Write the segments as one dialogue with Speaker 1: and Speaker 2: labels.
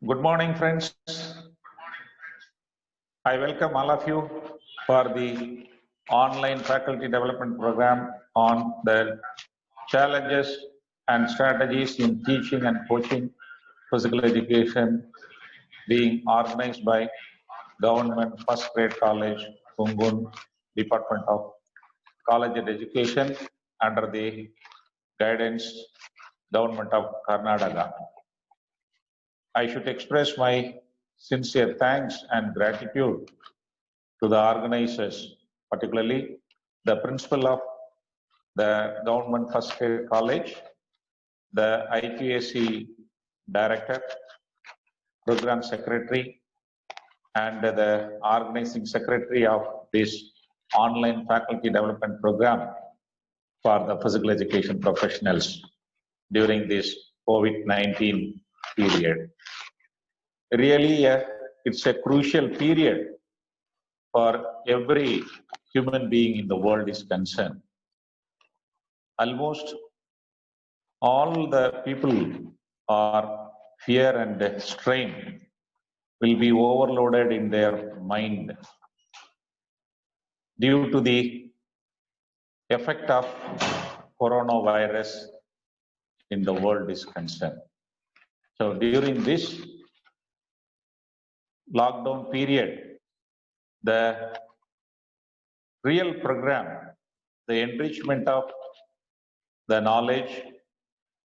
Speaker 1: Good morning, friends. I welcome all of you for the online faculty development program on the challenges and strategies in teaching and coaching physical education being organized by Government First Grade College, Kungun, Department of College and Education under the guidance Government of Karnataka. I should express my sincere thanks and gratitude to the organizers, particularly the principal of the Government First Grade College, the IQAC director, program secretary, and the organizing secretary of this online faculty development program for the physical education professionals during this COVID-19 period. Really, it's a crucial period for every human being in the world is concerned. Almost all the people are fear and strain will be overloaded in their mind due to the effect of coronavirus in the world is concerned. So during this lockdown period, the real program, the enrichment of the knowledge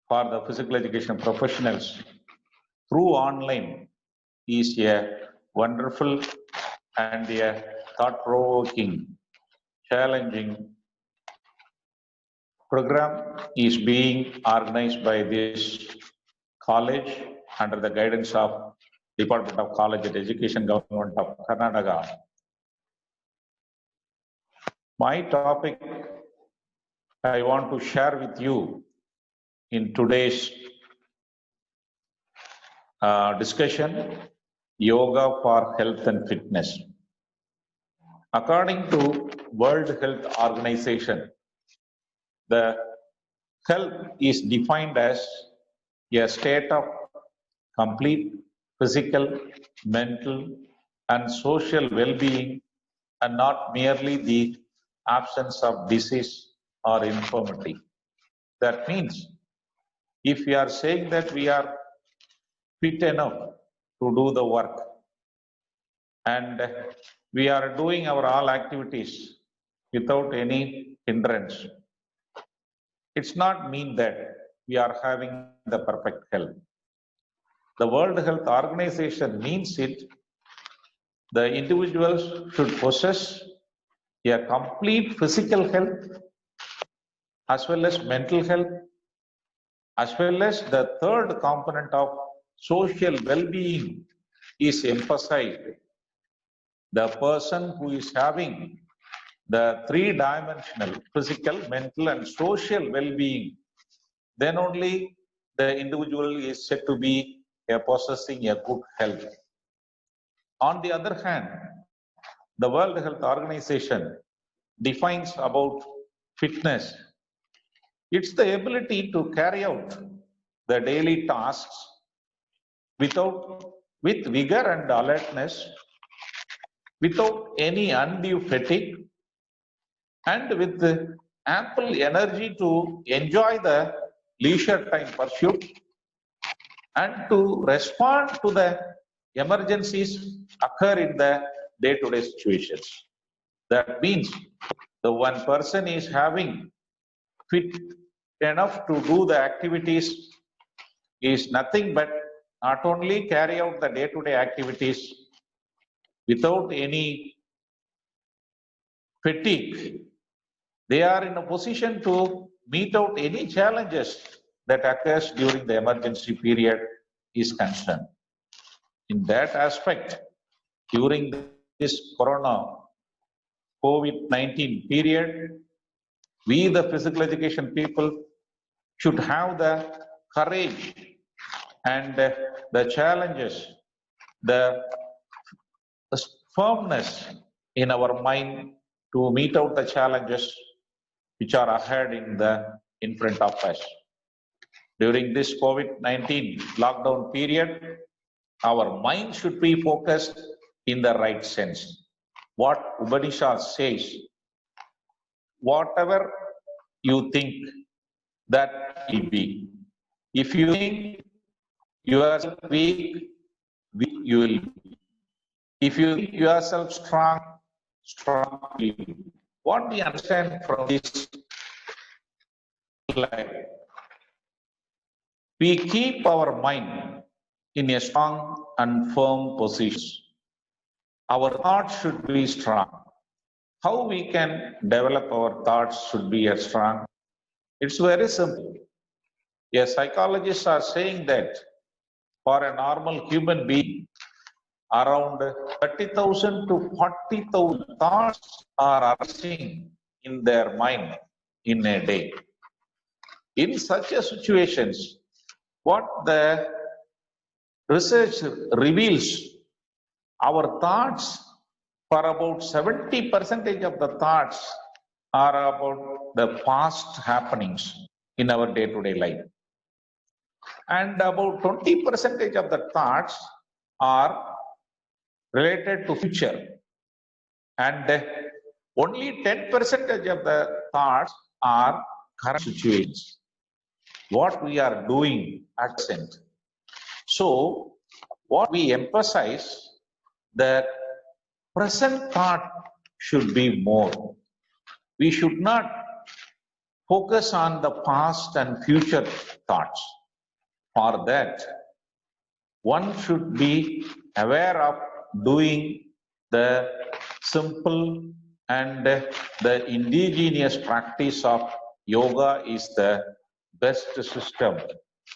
Speaker 1: for the physical education professionals through online is a wonderful and a thought-provoking, challenging program is being organized by this college under the guidance of Department of College and Education, Government of Karnataka. My topic I want to share with you in today's discussion, yoga for health and fitness. According to World Health Organization, the health is defined as a state of complete physical, mental, and social well-being, and not merely the absence of disease or infirmity. That means, if we are saying that we are fit enough to do the work and we are doing our all activities without any hindrance, it's not mean that we are having the perfect health. The World Health Organization means it, the individuals should possess a complete physical health as well as mental health, as well as the third component of social well-being is emphasized. The person who is having the three-dimensional physical, mental, and social well-being, then only the individual is said to be possessing a good health. On the other hand, the World Health Organization defines about fitness. It's the ability to carry out the daily tasks with vigor and alertness, without any undue fatigue, and with ample energy to enjoy the leisure time pursuit and to respond to the emergencies occur in the day-to-day situations. That means the one person is having fit enough to do the activities is nothing but not only carry out the day-to-day activities without any fatigue, they are in a position to meet out any challenges that occurs during the emergency period is concerned. In that aspect, during this corona COVID-19 period, we the physical education people should have the courage and the challenges, the firmness in our mind to meet out the challenges which are ahead in front of us. During this COVID-19 lockdown period, Our mind should be focused in the right sense. What Upanishad says, whatever you think, that will be. If you think you are weak, you will be. If you think yourself strong, strong you will be. What we understand from this slide, we keep our mind in a strong and firm position. Our thoughts should be strong. How we can develop our thoughts should be as strong? It's very simple. Yes, psychologists are saying that for a normal human being, around 30,000 to 40,000 thoughts are arising in their mind in a day. In such a situations, what the research reveals, our thoughts, for about 70% of the thoughts are about the past happenings in our day-to-day life. And about 20% of the thoughts are related to future. And only 10% of the thoughts are current situations, what we are doing at present. So, what we emphasize that present thought should be more. We should not focus on the past and future thoughts. For that, one should be aware of doing the simple and the indigenous practice of yoga is the best system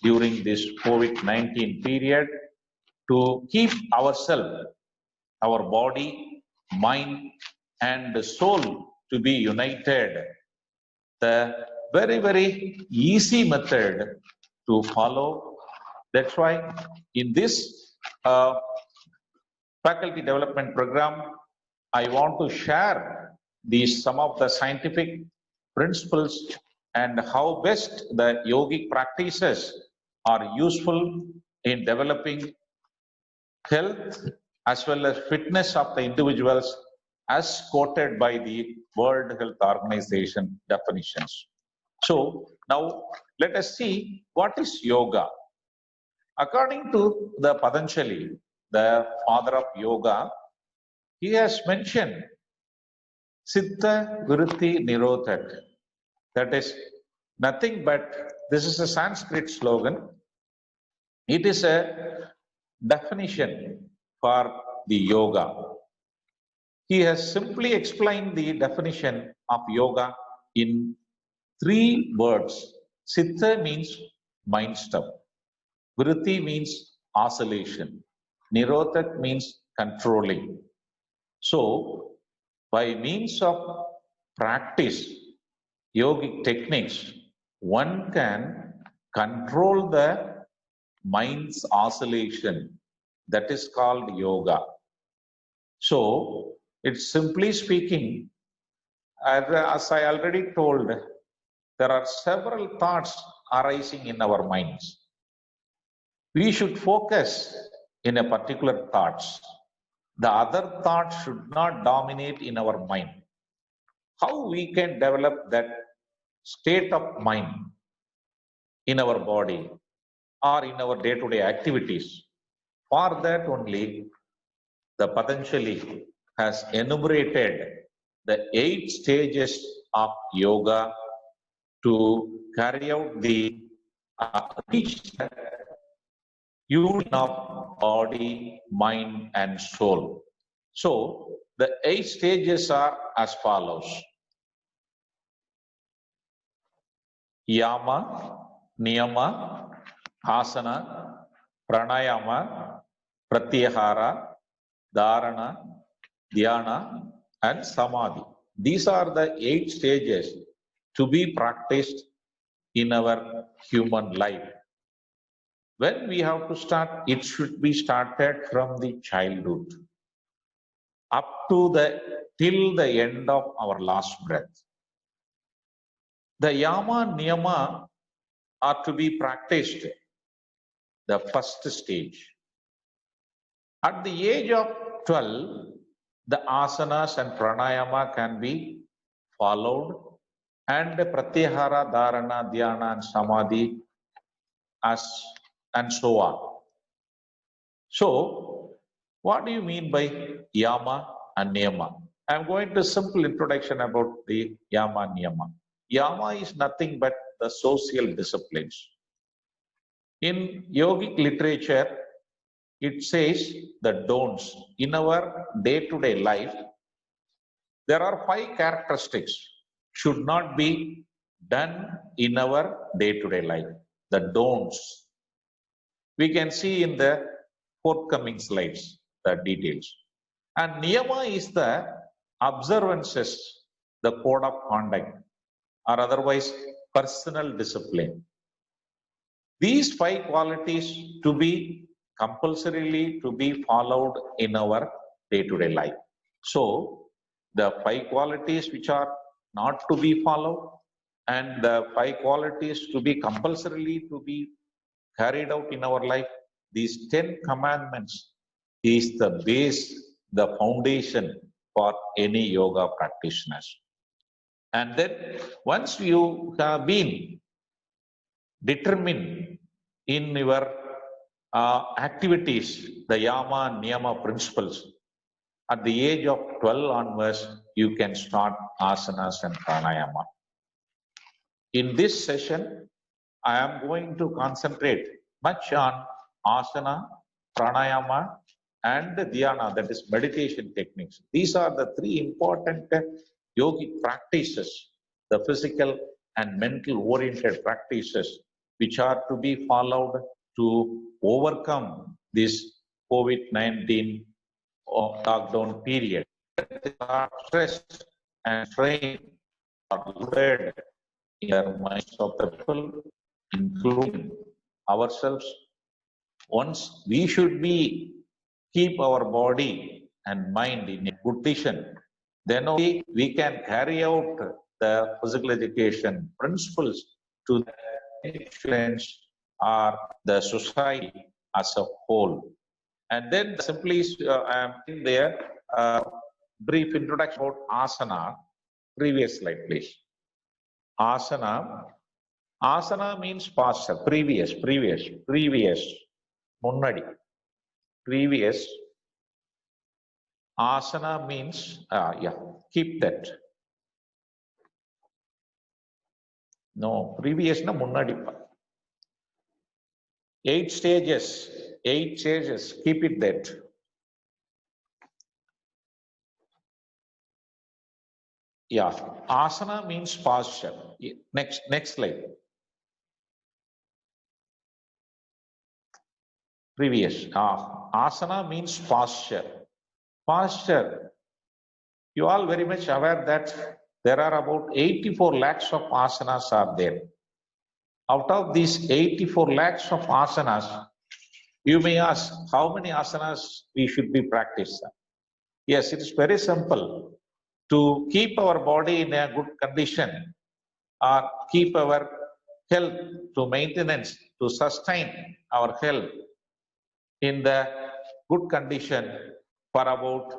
Speaker 1: during this COVID-19 period to keep ourselves, our body, mind, and the soul to be united. The very, very easy method to follow. That's why in this faculty development program, I want to share some of the scientific principles and how best the yogic practices are useful in developing health as well as fitness of the individuals as quoted by the World Health Organization definitions. So now let us see what is yoga. According to the Patanjali, the father of yoga, he has mentioned Siddha Vritti Nirodhak. That is nothing but, this is a Sanskrit slogan. It is a definition for the yoga. He has simply explained the definition of yoga in 3 words. Siddha means mind stop. Vritti means oscillation. Nirodhak means controlling. So, by means of practice, yogic techniques, one can control the mind's oscillation. That is called yoga. So, it's simply speaking, as I already told, there are several thoughts arising in our minds. We should focus in a particular thoughts. The other thoughts should not dominate in our mind. How we can develop that state of mind in our body or in our day-to-day activities? For that only, the Patanjali has enumerated the 8 stages of yoga to carry out the reach union of body, mind, and soul. So, the 8 stages are as follows. Yama, Niyama, Asana, Pranayama, Pratyahara, Dharana, Dhyana, and Samadhi. These are the 8 stages to be practiced in our human life. When we have to start, it should be started from the childhood up to till the end of our last breath. The Yama, Niyama are to be practiced the first stage. At the age of 12, the asanas and pranayama can be followed, and pratyahara, dharana, dhyana, and samadhi, as and so on. So, what do you mean by yama and niyama? I'm going to simple introduction about the yama and niyama. Yama is nothing but the social disciplines. In yogic literature, it says the don'ts. In our day-to-day life, there are 5 characteristics should not be done in our day-to-day life. The don'ts. We can see in the forthcoming slides the details. And niyama is the observances, the code of conduct, or otherwise personal discipline. These 5 qualities to be compulsorily to be followed in our day-to-day life. So, the 5 qualities which are not to be followed and the 5 qualities to be compulsorily to be carried out in our life, these 10 commandments is the base, the foundation for any yoga practitioners. And then once you have been determined in your activities, the yama and niyama principles, at the age of 12 onwards, you can start asanas and pranayama. In this session, I am going to concentrate much on asana, pranayama, and dhyana, that is meditation techniques. These are the 3 important yogic practices, the physical and mental oriented practices, which are to be followed to overcome this COVID-19 lockdown period. Stress and strain are loaded in the minds of the people, including ourselves. Once we should be keep our body and mind in a good condition, then only we can carry out the physical education principles to the students or the society as a whole. And then simply I am in there brief introduction about asana. Previous slide, please. Asana. Asana means posture. Previous. Munnadi. Previous. Asana means, keep that. No, previous na munnadi. 8 stages. Keep it that. Yeah, asana means posture. Next slide. Previous. Asana means posture. Posture. You all very much aware that there are about 84 lakhs of asanas are there. Out of these 84 lakhs of asanas, you may ask how many asanas we should be practicing. Yes, it is very simple. To keep our body in a good condition or keep our health to maintenance, to sustain our health in the good condition for about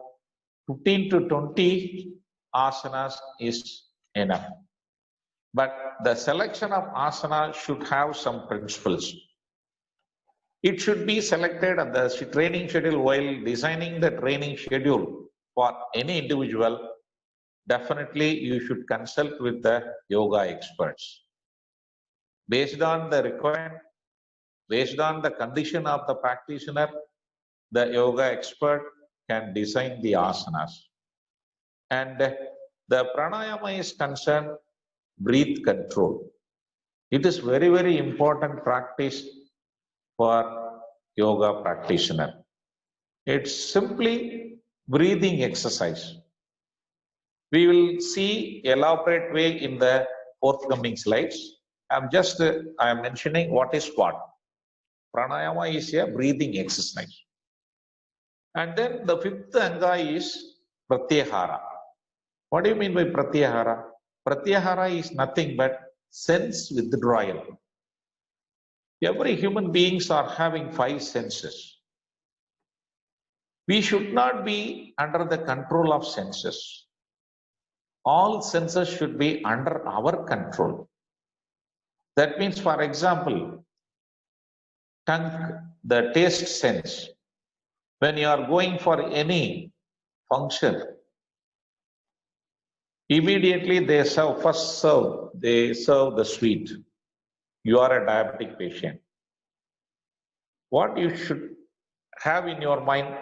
Speaker 1: 15 to 20 asanas is enough. But the selection of asana should have some principles. It should be selected at the training schedule. While designing the training schedule for any individual, definitely you should consult with the yoga experts. Based on the requirement, based on the condition of the practitioner, the yoga expert can design the asanas. And the pranayama is concerned, breath control. It is very, very important practice for yoga practitioner. It's simply breathing exercise. We will see elaborate way in the forthcoming slides. I am mentioning what is what. Pranayama is a breathing exercise. And then the 5th anga is pratyahara. What do you mean by pratyahara? Pratyahara is nothing but sense withdrawal. Every human beings are having 5 senses. We should not be under the control of senses. All senses should be under our control. That means, for example, tongue, the taste sense. When you are going for any function, immediately they serve, they serve the sweet. You are a diabetic patient. What you should have in your mind,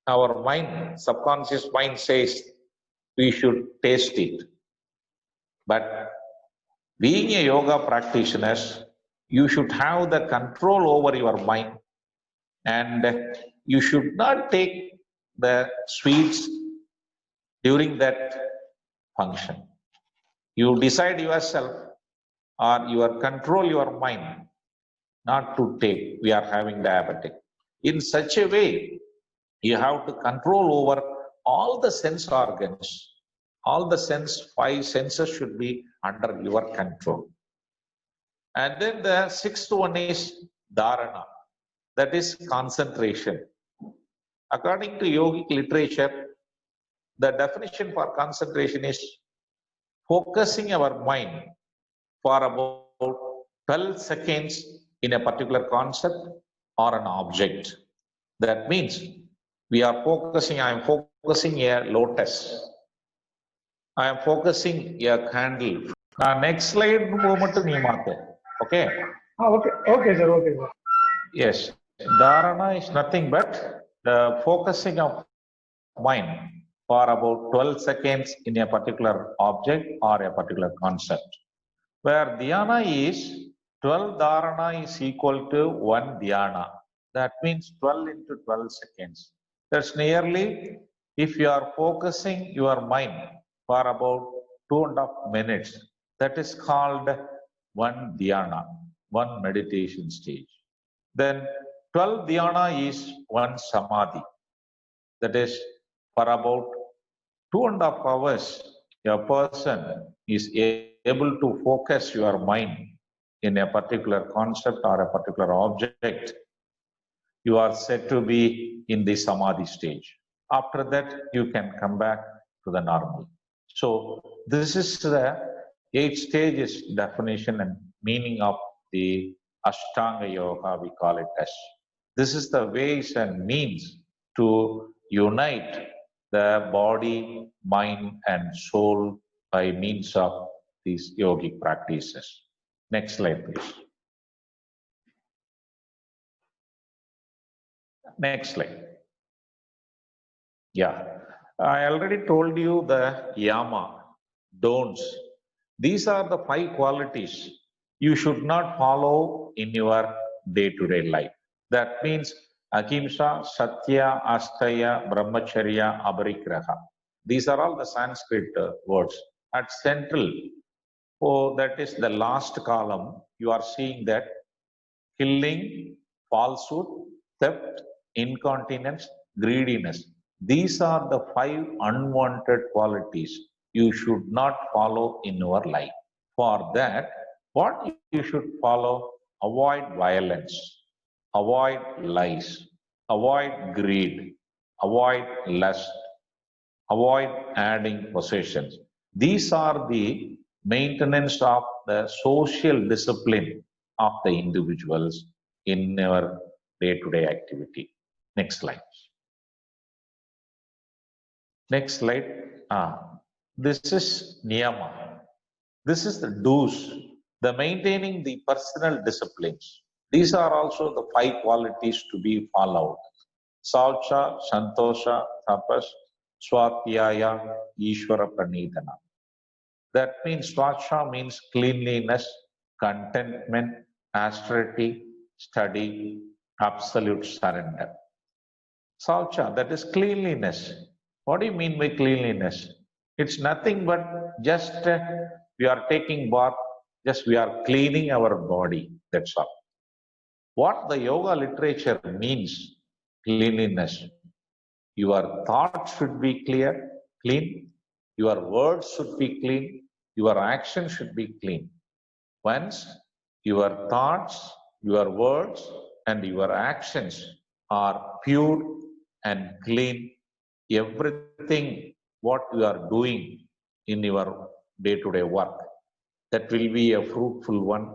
Speaker 1: our mind, subconscious mind says we should taste it. But being a yoga practitioner, you should have the control over your mind and you should not take the sweets during that function. You decide yourself or you control your mind not to take. We are having diabetic. In such a way, you have to control over all the sense organs. All the five senses should be under your control. And then the sixth one is dharana, that is concentration. According to yogic literature, the definition for concentration is focusing our mind for about 12 seconds in a particular concept or an object. That means we are focusing, I am focusing a lotus. I am focusing a candle. Next slide, okay?
Speaker 2: Okay, sir, okay, sir.
Speaker 1: Yes, dharana is nothing but the focusing of mind for about 12 seconds in a particular object or a particular concept. Where dhyana is 12 dharana is equal to 1 dhyana. That means 12 into 12 seconds. That's nearly, if you are focusing your mind for about 2.5 minutes, that is called 1 dhyana, 1 meditation stage. Then 12 dhyana is 1 samadhi. That is, for about 2.5 hours, a person is able to focus your mind in a particular concept or a particular object. You are said to be in the samadhi stage. After that, you can come back to the normal. So this is the 8 stages definition and meaning of the Ashtanga Yoga, we call it as. This is the ways and means to unite the body, mind, and soul by means of these yogic practices. Next slide, please. Next slide. Yeah, I already told you the yama, don'ts. These are the 5 qualities you should not follow in your day-to-day life. That means ahimsa, satya, asteya, brahmacharya, aparigraha. These are all the Sanskrit words. At central, that is the last column, you are seeing that killing, falsehood, theft, incontinence, greediness. These are the 5 unwanted qualities you should not follow in your life. For that, what you should follow? Avoid violence, avoid lies, avoid greed, avoid lust, avoid adding possessions. These are the maintenance of the social discipline of the individuals in our day-to-day activity. Next slide. Next slide. This is niyama. This is the do's, the maintaining the personal disciplines. These are also the 5 qualities to be followed. Saucha, Santosha, Tapas, Swatyaya, Ishvara Pranidhana. That means Swacha means cleanliness, contentment, austerity, study, absolute surrender. Saucha, that is cleanliness. What do you mean by cleanliness? It's nothing but just we are taking bath, just we are cleaning our body. That's all. What the yoga literature means, cleanliness. Your thoughts should be clean. Your words should be clean. Your actions should be clean. Once your thoughts, your words, and your actions are pure, and clean everything what you are doing in your day-to-day work. That will be a fruitful one.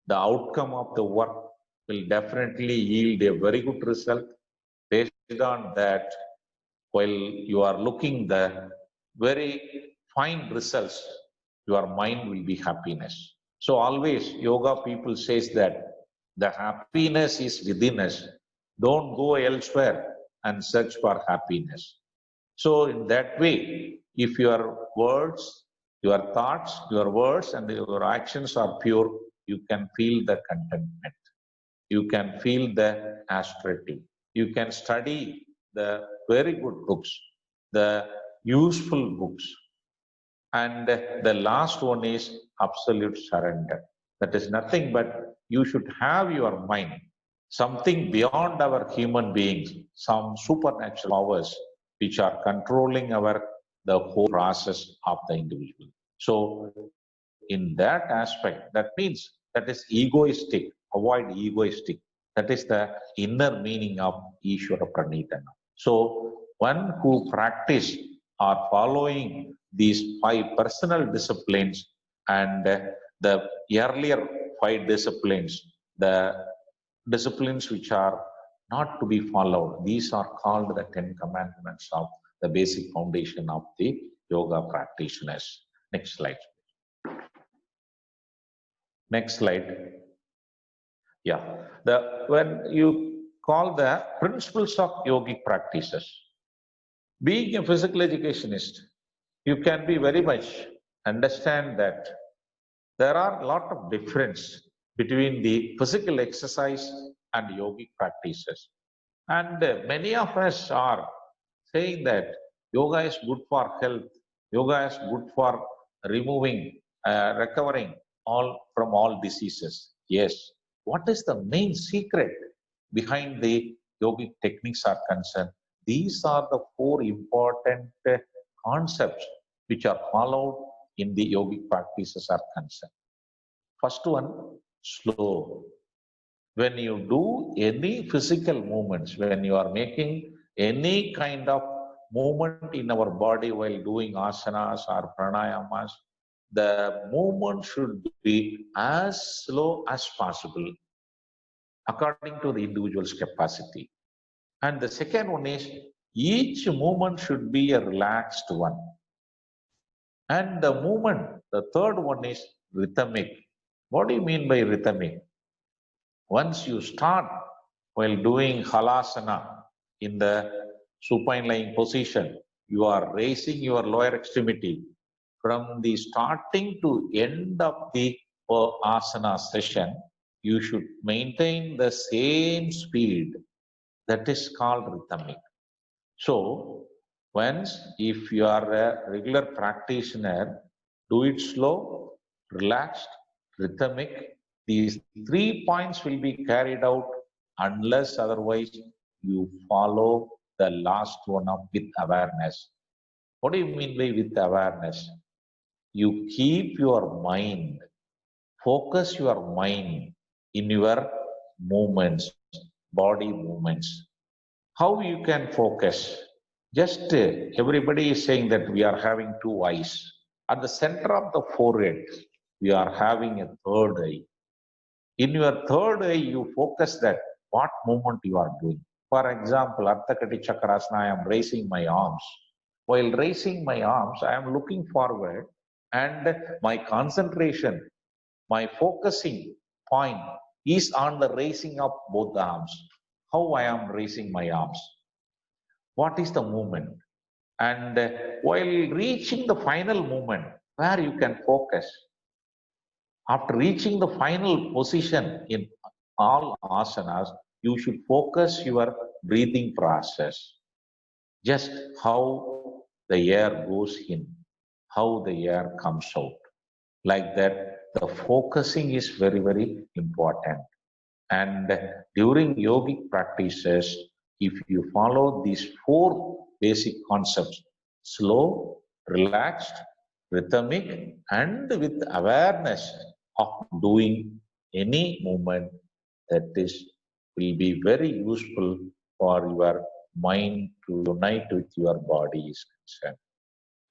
Speaker 1: The outcome of the work will definitely yield a very good result. Based on that, while you are looking the very fine results, your mind will be happiness. So always yoga people says that the happiness is within us. Don't go elsewhere and search for happiness. So in that way, if your words, your thoughts, your words and your actions are pure, you can feel the contentment. You can feel the austerity. You can study the very good books, the useful books. And the last one is absolute surrender. That is nothing but you should have your mind, something beyond our human beings, some supernatural powers which are controlling the whole process of the individual. So in that aspect, that means that is egoistic, avoid egoistic. That is the inner meaning of Ishvara Pranitana. So one who practice or following these five personal disciplines and the earlier five disciplines, the disciplines which are not to be followed, these are called the 10 commandments of the basic foundation of the yoga practitioners. Next slide. Next slide. Yeah. When you call the principles of yogic practices, being a physical educationist, you can be very much understand that there are a lot of difference between the physical exercise and yogic practices. And many of us are saying that yoga is good for health, yoga is good for removing, recovering from all diseases. Yes. What is the main secret behind the yogic techniques are concerned? These are the four important concepts which are followed in the yogic practices are concerned. First one, slow. When you do any physical movements, when you are making any kind of movement in our body while doing asanas or pranayamas, the movement should be as slow as possible according to the individual's capacity. And the second one is each movement should be a relaxed one. And the movement, the third one is rhythmic. What do you mean by rhythmic? Once you start while doing halasana in the supine lying position, you are raising your lower extremity. From the starting to end of the asana session, you should maintain the same speed. That is called rhythmic. So, once if you are a regular practitioner, do it slow, relaxed, rhythmic. These 3 points will be carried out unless otherwise you follow the last one of with awareness. What do you mean by with awareness? You keep your mind, focus your mind in your movements, body movements. How you can focus? Just everybody is saying that we are having two eyes. At the center of the forehead, we are having a third eye. In your third eye, you focus that what movement you are doing. For example, Ardha Kati Chakrasana, I am raising my arms. While raising my arms, I am looking forward and my concentration, my focusing point is on the raising of both the arms. How I am raising my arms. What is the movement? And while reaching the final movement, where you can focus, after reaching the final position in all asanas, you should focus your breathing process. Just how the air goes in, how the air comes out. Like that, the focusing is very, very important. And during yogic practices, if you follow these four basic concepts, slow, relaxed, rhythmic, and with awareness of doing any movement, that is will be very useful for your mind to unite with your body is concerned.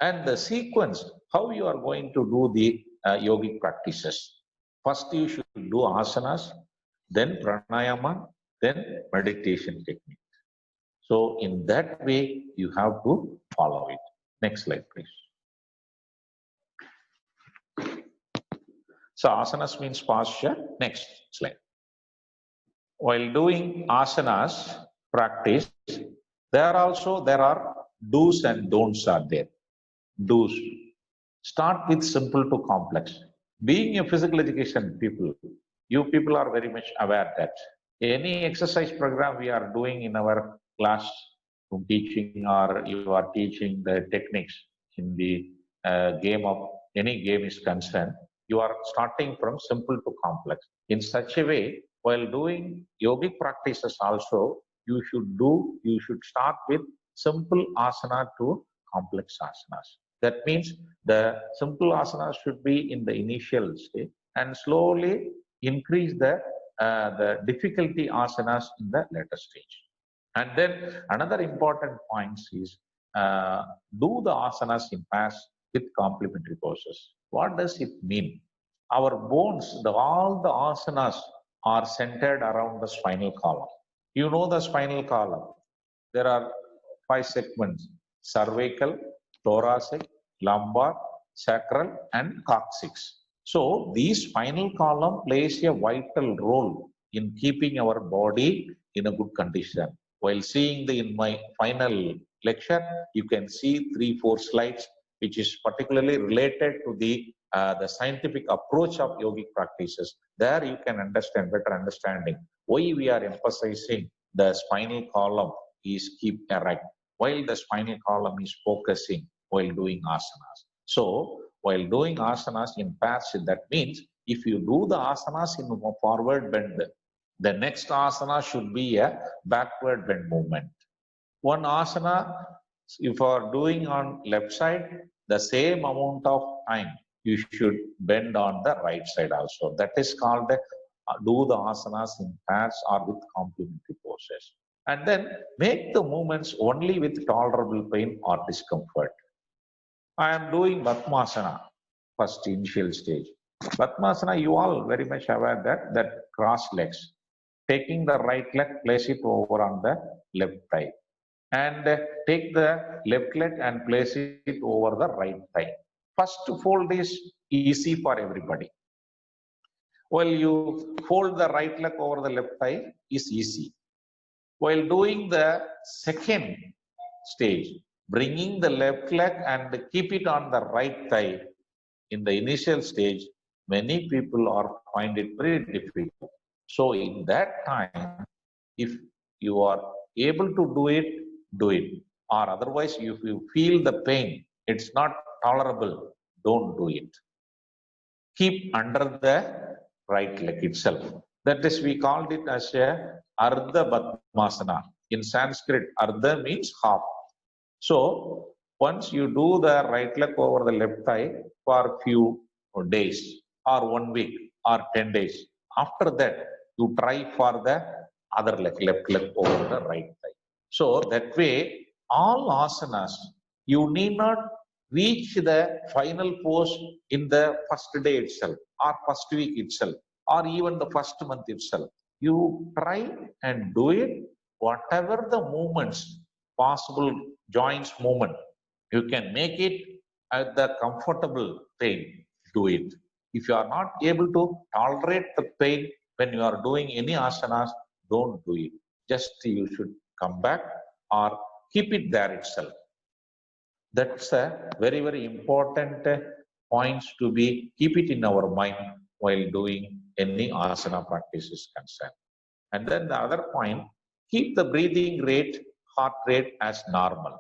Speaker 1: And the sequence, how you are going to do the yogic practices. First, you should do asanas, then pranayama, then meditation technique. So, in that way, you have to follow it. Next slide, please. So, asanas means posture. Next slide. While doing asanas practice, there are do's and don'ts are there. Do's. Start with simple to complex. Being a physical education people, you people are very much aware that any exercise program we are doing in our class teaching, or you are teaching the techniques in the game of any game is concerned, you are starting from simple to complex. In such a way, while doing yogic practices also, you should start with simple asana to complex asanas. That means the simple asanas should be in the initial stage and slowly increase the difficulty asanas in the later stage. And then another important point is do the asanas in pairs with complementary poses. What does it mean? Our bones, all the asanas are centered around the spinal column. You know the spinal column. There are 5 segments: cervical, thoracic, lumbar, sacral, and coccyx. So, these spinal column plays a vital role in keeping our body in a good condition. While seeing in my final lecture, you can see 3-4 slides, which is particularly related to the scientific approach of yogic practices. There you can understand better understanding why we are emphasizing the spinal column is keep erect, while the spinal column is focusing while doing asanas. So, while doing asanas in pairs, that means if you do the asanas in a forward bend, the next asana should be a backward bend movement. One asana, if you are doing on left side, the same amount of time you should bend on the right side also. That is called do the asanas in pairs or with complementary poses. And then make the movements only with tolerable pain or discomfort. I am doing Padmasana, first initial stage. Padmasana, you all very much aware that cross legs. Taking the right leg, place it over on the left thigh. And take the left leg and place it over the right thigh. First fold is easy for everybody. While you fold the right leg over the left thigh is easy. While doing the second stage, bringing the left leg and keep it on the right thigh in the initial stage, many people find it very difficult. So in that time, if you are able to do it, do it. Or otherwise, if you feel the pain, it's not tolerable, don't do it. Keep under the right leg itself. That is, we called it as a Ardha Padmasana. In Sanskrit, Ardha means half. So, once you do the right leg over the left thigh for a few days, or 1 week, or 10 days, after that, you try for the other leg, left leg over the right thigh. So, that way, all asanas, you need not reach the final pose in the first day itself, or first week itself, or even the first month itself. You try and do it, whatever the movements, possible joints movement, you can make it at the comfortable pain, do it. If you are not able to tolerate the pain when you are doing any asanas, don't do it. Just you should come back or keep it there itself. That's a very, very important points to be keep it in our mind while doing any asana practice is concerned. And then the other point, keep the breathing rate, heart rate as normal.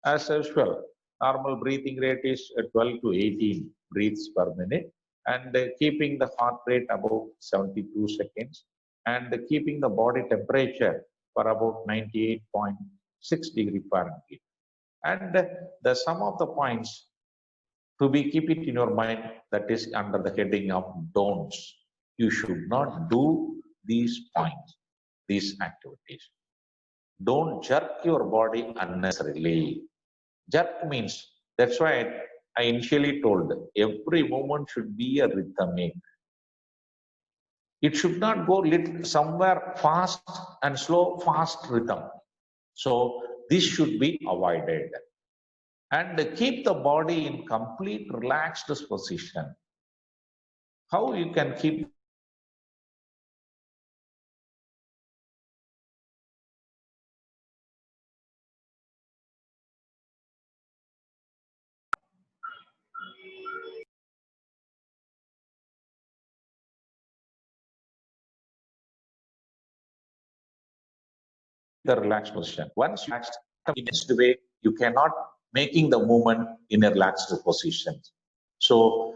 Speaker 1: As usual, normal breathing rate is 12 to 18 breaths per minute, and keeping the heart rate about 72 seconds, and keeping the body temperature for about 98.6 degree Fahrenheit. And the sum of the points to be keep it in your mind, that is under the heading of don'ts. You should not do these points, these activities. Don't jerk your body unnecessarily. Jerk means, that's why I initially told every movement should be a rhythmic. It should not go somewhere fast and slow, fast rhythm. So this should be avoided. And keep the body in complete relaxed position. How you can keep the relaxed position? Once you relaxed in this way, you cannot making the movement in a relaxed position. So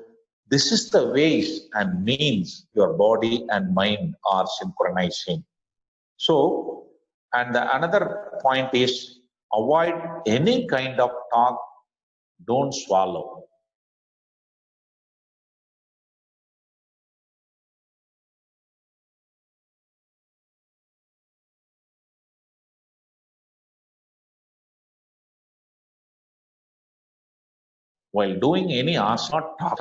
Speaker 1: this is the ways and means your body and mind are synchronizing. So, and the another point is avoid any kind of talk, don't swallow. While doing any asana, talk,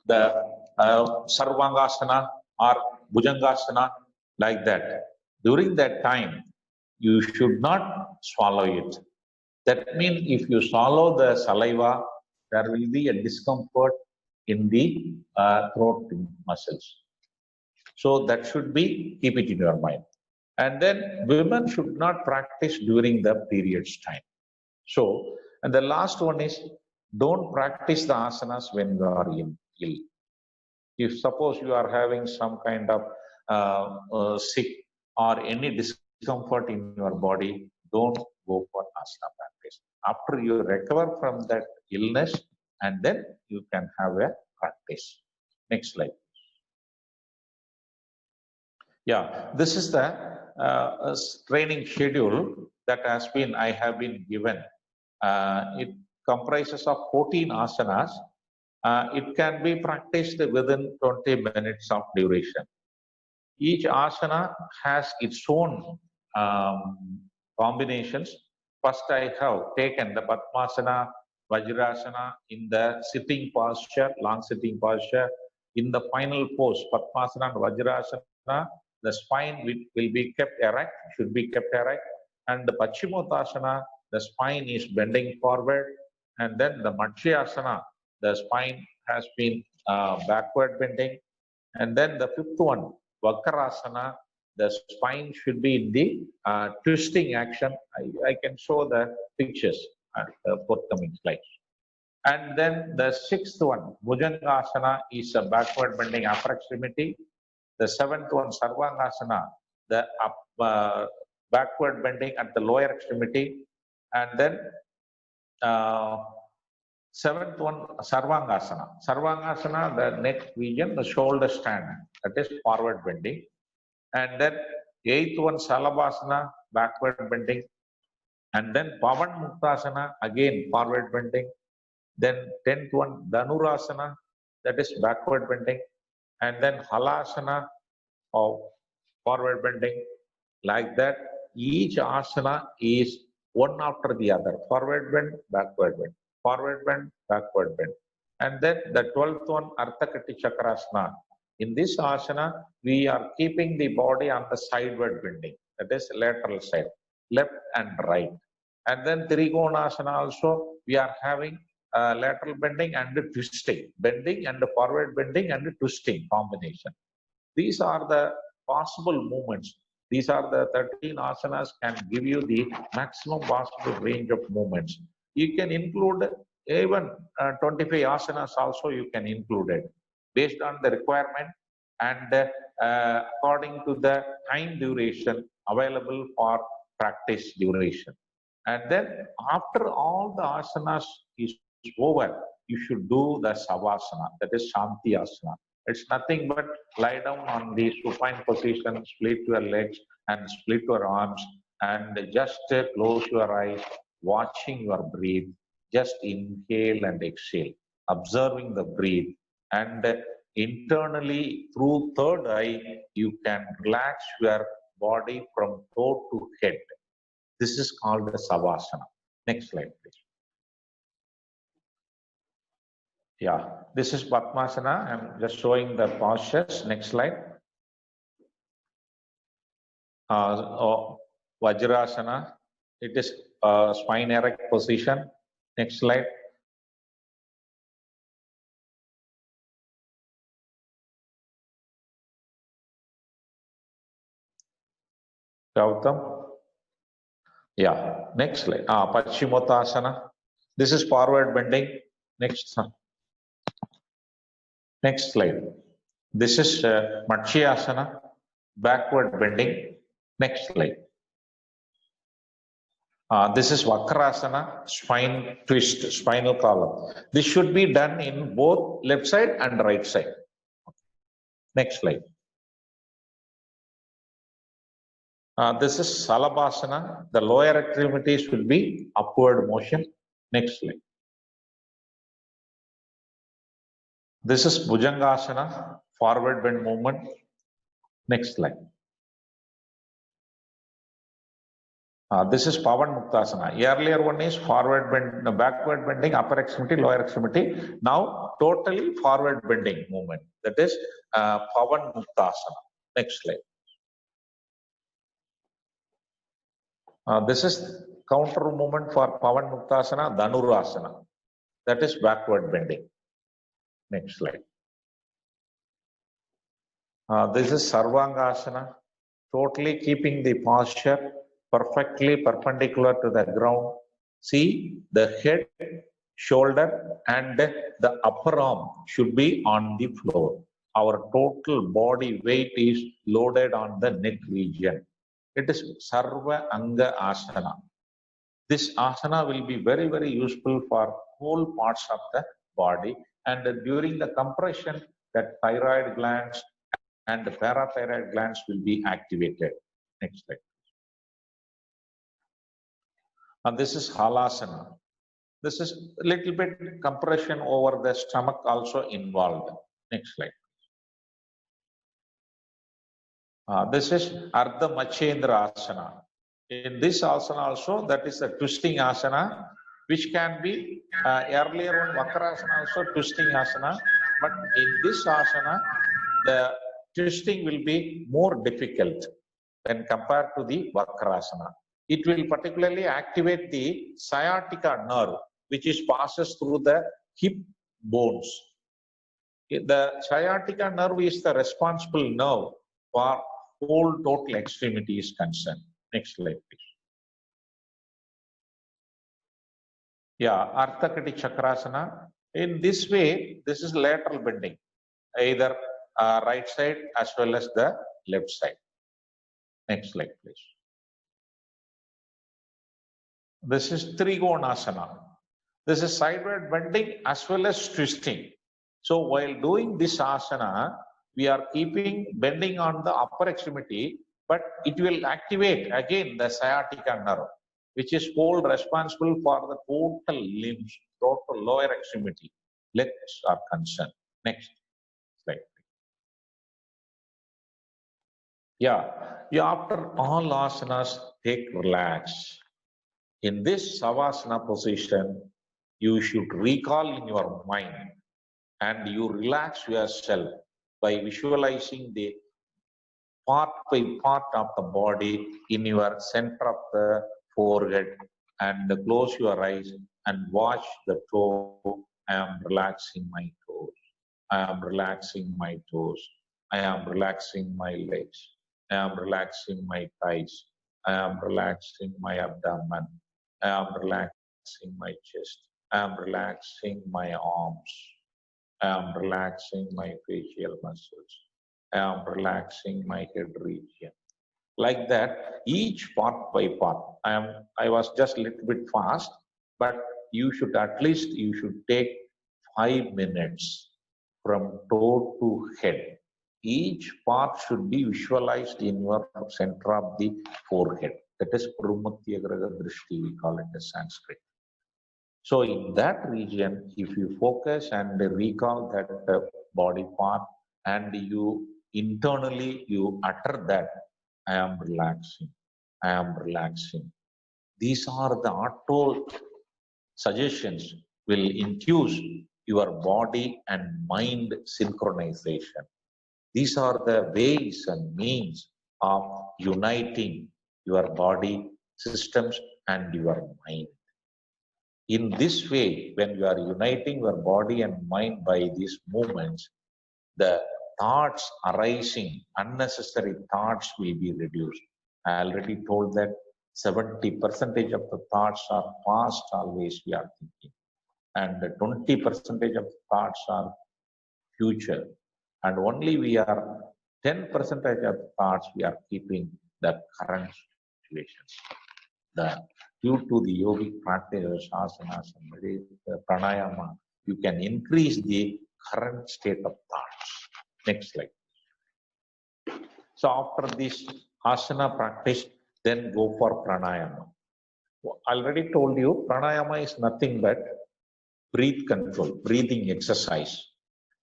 Speaker 1: the Sarvangasana or Bhujangasana, like that. During that time, you should not swallow it. That means if you swallow the saliva, there will be a discomfort in the throat muscles. So that should be, keep it in your mind. And then women should not practice during the periods time. So, and the last one is, don't practice the asanas when you are ill. If suppose you are having some kind of sick or any discomfort in your body, don't go for asana practice. After you recover from that illness, and then you can have a practice. Next slide. Yeah, this is the training schedule that I have been given. It comprises of 14 asanas. It can be practiced within 20 minutes of duration. Each asana has its own combinations. First, I have taken the Padmasana, Vajrasana in the sitting posture, long sitting posture. In the final pose, Padmasana and Vajrasana, the spine will be kept erect, should be kept erect. And the Paschimottanasana, the spine is bending forward. And then the Matsyasana, the spine has been backward bending. And then the fifth one, Vakrasana, the spine should be in the twisting action. I can show the pictures at the forthcoming slides. And then the sixth one, Bhujangasana, is a backward bending upper extremity. The seventh one, Sarvangasana, the backward bending at the lower extremity. And then seventh one, Sarvangasana. Sarvangasana, the neck region, the shoulder stand, that is forward bending. And then eighth one, Salabhasana, backward bending. And then Pavan Muktasana, again forward bending. Then 10th one, Dhanurasana, that is backward bending. And then Halasana, of forward bending. Like that, each asana is one after the other. Forward bend, backward bend. Forward bend, backward bend. And then the 12th one, Ardhakati Chakrasana. In this asana, we are keeping the body on the sideward bending, that is lateral side, left and right. And then Trikonasana also, we are having lateral bending and twisting, bending and forward bending and twisting combination. These are the possible movements. These are the 13 asanas can give you the maximum possible range of movements. You can include even 25 asanas also you can include it based on the requirement and according to the time duration available for practice duration. And then after all the asanas is over, you should do the savasana, that is Shanti Asana. It's nothing but lie down on the supine position, split your legs and split your arms, and just close your eyes, watching your breath. Just inhale and exhale, observing the breath. And internally, through third eye, you can relax your body from toe to head. This is called the Savasana. Next slide, please. Yeah, this is Padmasana. I'm just showing the postures. Next slide. Vajrasana. It is spine erect position. Next slide. Gautam. Yeah, next slide. Paschimottanasana. This is forward bending. Next, next slide. This is Matshyasana, backward bending. Next slide. This is Vakrasana, spine twist, spinal column. This should be done in both left side and right side. Next slide. This is Salabhasana. The lower extremities should be upward motion. Next slide. This is Bhujangasana, forward bend movement. Next slide. This is Pavan Muktasana. Earlier one is forward bend, backward bending, upper extremity, lower extremity. Now totally forward bending movement. That is Pavan Muktasana. Next slide. This is counter movement for Pavan Muktasana, Dhanurasana. That is backward bending. Next slide. This is Sarvangasana, totally keeping the posture perfectly perpendicular to the ground. See, the head, shoulder, and the upper arm should be on the floor. Our total body weight is loaded on the neck region. It is Sarva Anga Asana. This asana will be very, very useful for whole parts of the body. And during the compression, the thyroid glands and the parathyroid glands will be activated. Next slide. And this is Halasana. This is a little bit compression over the stomach also involved. Next slide. This is Ardha Machendra Asana. In this asana also, that is a twisting asana, which can be earlier one Vakrasana also twisting asana, but in this asana, the twisting will be more difficult when compared to the Vakrasana. It will particularly activate the sciatica nerve, which is passes through the hip bones. The sciatica nerve is the responsible nerve for whole total extremity is concerned. Next slide, please. Yeah, Ardha Kati Chakrasana. In this way, this is lateral bending, either right side as well as the left side. Next slide, please. This is Trigonasana. This is sideward bending as well as twisting. So while doing this asana, we are keeping bending on the upper extremity, but it will activate again the sciatica nerve, which is whole responsible for the total limbs, total lower extremity. Legs are concerned. Next slide. Yeah, after all asanas, take relax. In this Savasana position, you should recall in your mind and you relax yourself by visualizing the part by part of the body in your center of the forehead and close your eyes and watch the toe. I am relaxing my toes. I am relaxing my toes. I am relaxing my legs. I am relaxing my thighs. I am relaxing my abdomen. I am relaxing my chest. I am relaxing my arms. I am relaxing my facial muscles. I am relaxing my head region. Like that, each part by part. I was just a little bit fast, but you should take 5 minutes from toe to head. Each part should be visualized in your center of the forehead. That is Purumutyagraha Drishti, we call it in Sanskrit. So in that region, if you focus and recall that body part and you internally you utter that, I am relaxing, I am relaxing, These are the auto suggestions will infuse your body and mind synchronization. These are the ways and means of uniting your body systems and your mind. In this way, when you are uniting your body and mind by these movements, the thoughts arising, unnecessary thoughts will be reduced. I already told that 70% of the thoughts are past, always we are thinking, and 20% of the thoughts are future, and only we are 10% of thoughts we are keeping the current situations. The due to the yogic practices, asanas, and pranayama, you can increase the current state of thoughts. Next slide. So after this asana practice, then go for pranayama. I already told you, pranayama is nothing but breath control, breathing exercise.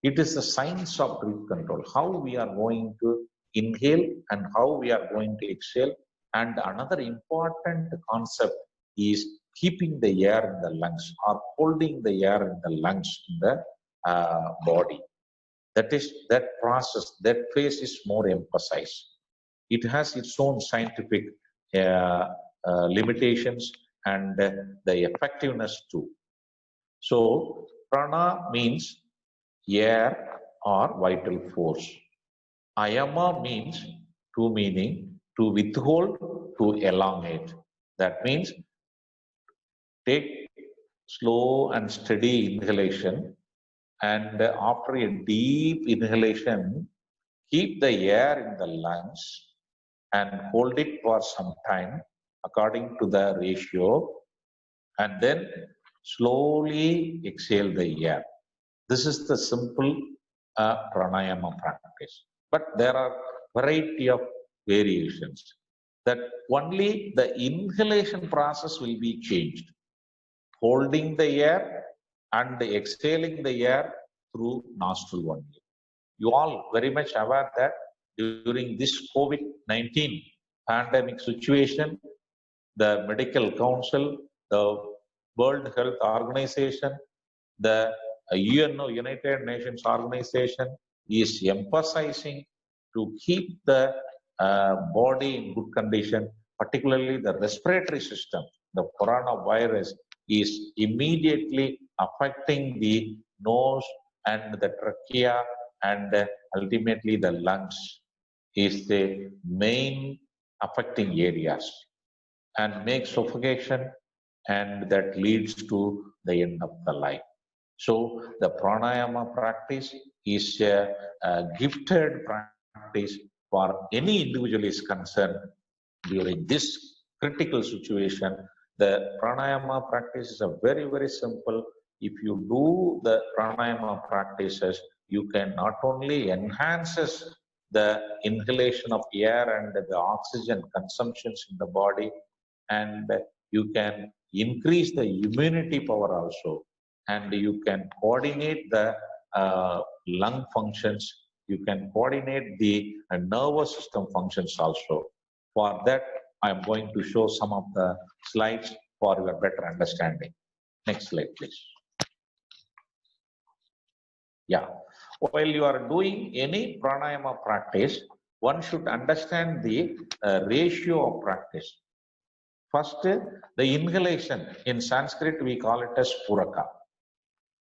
Speaker 1: It is the science of breath control, how we are going to inhale and how we are going to exhale. And another important concept is keeping the air in the lungs or holding the air in the lungs in the body. That process, that phase is more emphasized. It has its own scientific limitations and the effectiveness too. So prana means air or vital force. Ayama means two meaning, to withhold, to elongate. That means take slow and steady inhalation, and after a deep inhalation, keep the air in the lungs and hold it for some time according to the ratio, and then slowly exhale the air. This is the simple pranayama practice. But there are variety of variations. That only the inhalation process will be changed. Holding the air and exhaling the air through nostril only. You all very much aware that during this COVID-19 pandemic situation, the Medical Council, the World Health Organization, the UNO, United Nations Organization, is emphasizing to keep the body in good condition, particularly the respiratory system. The coronavirus is immediately affecting the nose and the trachea, and ultimately the lungs is the main affecting areas, and makes suffocation, and that leads to the end of the life. So the pranayama practice is a gifted practice for any individual is concerned during this critical situation. The pranayama practice is a very, very simple. If you do the pranayama practices, you can not only enhances the inhalation of air and the oxygen consumptions in the body, and you can increase the immunity power also, and you can coordinate the lung functions, you can coordinate the nervous system functions also. For that, I am going to show some of the slides for your better understanding. Next slide, please. Yeah. While you are doing any pranayama practice, one should understand the ratio of practice. First, the inhalation. In Sanskrit, we call it as puraka.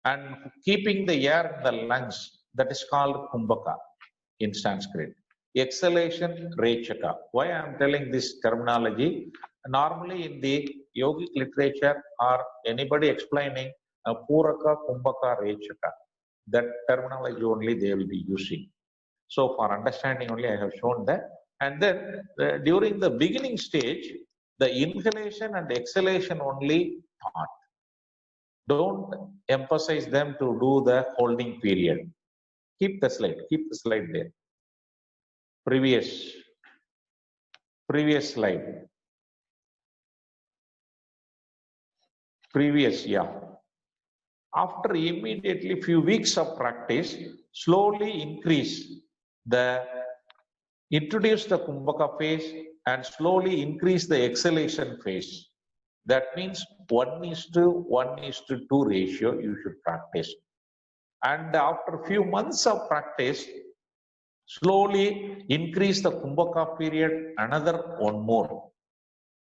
Speaker 1: And keeping the air in the lungs, that is called kumbhaka in Sanskrit. Exhalation, rechaka. Why I am telling this terminology? Normally in the yogic literature or anybody explaining puraka, kumbhaka, rechaka, that terminology only they will be using. So for understanding only I have shown that. And then during the beginning stage, the inhalation and exhalation only taught. Don't emphasize them to do the holding period. Keep the slide there. Previous slide. Previous, yeah. After immediately few weeks of practice, slowly introduce the kumbhaka phase and slowly increase the exhalation phase. That means 1:1:2 ratio you should practice. And after a few months of practice, slowly increase the Kumbhaka period another one more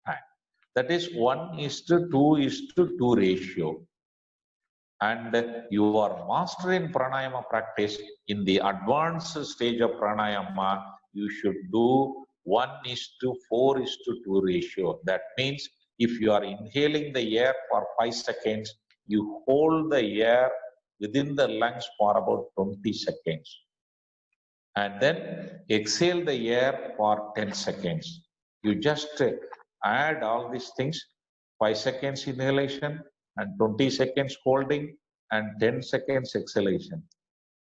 Speaker 1: time. That is 1:2:2 ratio. And you are master in pranayama practice. In the advanced stage of pranayama, you should do 1:4:2 ratio. That means if you are inhaling the air for 5 seconds, you hold the air within the lungs for about 20 seconds. And then exhale the air for 10 seconds. You just add all these things, 5 seconds inhalation and 20 seconds holding and 10 seconds exhalation.